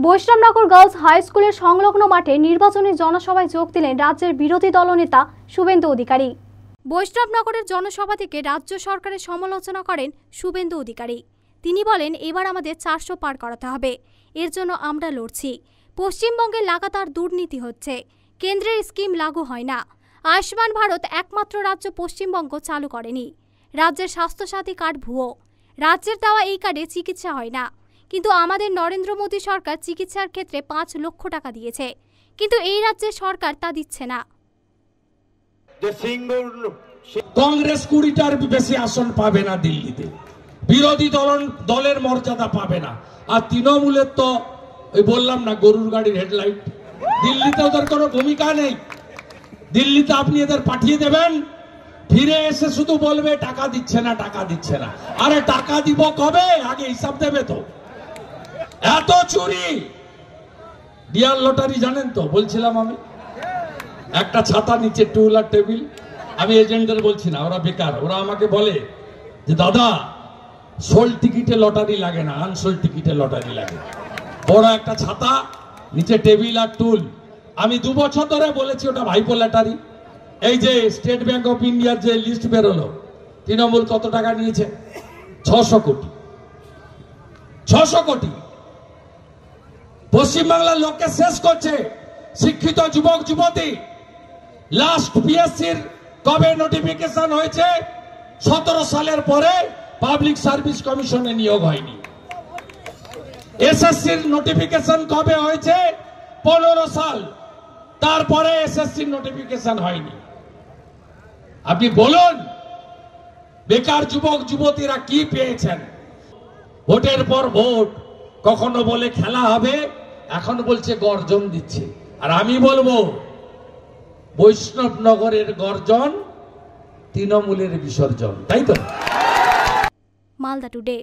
Baishnabnagar girls high স্কুলের সংলগ্ন মাঠে নির্বাচনী জনসভায় যোগ দিলেন রাজ্যের বিরোধী দলনেতা শুভেন্দু অধিকারী। বৈষ্ণবনগরের জনসভা থেকে রাজ্য সরকারের সমালোচনা করেন শুভেন্দু অধিকারী। তিনি বলেন, এবার আমাদের 400 পার করাতে হবে, এর জন্য আমরা লড়ছি। পশ্চিমবঙ্গে লাগাতার দুর্নীতি হচ্ছে, কেন্দ্রের স্কিম লাগু হয় না। আয়ুষ্মান ভারত একমাত্র রাজ্য পশ্চিমবঙ্গ চালু করেনি। রাজ্যের স্বাস্থ্যসাথী কার্ড ভুয়ো, রাজ্যের দেওয়া এই কার্ডে চিকিৎসা হয় না। কিন্তু আমাদের নরেন্দ্র মোদী সরকার চিকিৎসার ক্ষেত্রে 5 লক্ষ টাকা দিয়েছে, কিন্তু এই রাজ্যের সরকার তা দিচ্ছে না। কংগ্রেস 20টার বেশি আসন পাবে না দিল্লিতে, বিরোধী দলের মর্যাদা পাবে না। আর তৃণমূলের তো ওই বললাম না, গরুর গাড়ির হেডলাইট। দিল্লিতে ওদের কোনো ভূমিকা নেই। দিল্লিতে আপনি এদের পাঠিয়ে দেবেন, ফিরে এসে শুধু বলবে টাকা দিচ্ছে না, টাকা দিচ্ছে না। আরে টাকা দিব কবে? আগে হিসাব দেবে তো। এত চুরি। ডিয়ার লটারি জানেন তো? বলছিলাম আমি, একটা ছাতা, নিচে টুল আর টেবিল। আমি এজেন্টদের বলছি না, ওরা বেকার। ওরা আমাকে বলে যে দাদা, সোল টিকিটে লটারি লাগে না, আনসোল টিকিটে লটারি লাগে। বড় একটা ছাতা, নিচে টেবিল আর টুল। আমি 2 বছর ধরে বলেছি ওটা ভাইপো লটারি। এই যে স্টেট ব্যাংক অফ ইন্ডিয়ার যে লিস্ট বেরোলো, তৃণমূল কত টাকা নিয়েছে? 600 কোটি। 600 কোটি পশ্চিমবাংলার লোককে শেষ করছে। শিক্ষিত যুবক যুবতী, লাস্ট পিএসসির কবে নোটিফিকেশন হয়েছে? 17 সালের পরে পাবলিক সার্ভিস কমিশনে নিয়োগ হয়নি। এসএসসির নোটিফিকেশন কবে হয়েছে? 15 সাল, তারপরে এসএসসির নোটিফিকেশন হয়নি। আপনি বলুন, বেকার যুবক যুবতীরা কি পেয়েছেন? ভোটের পর ভোট, কখনো বলে খেলা হবে, এখন বলছে গর্জন দিচ্ছে। আর আমি বলবো, বৈষ্ণবনগরের গর্জন তৃণমূলের বিসর্জন, তাই তো? মালদা টুডে।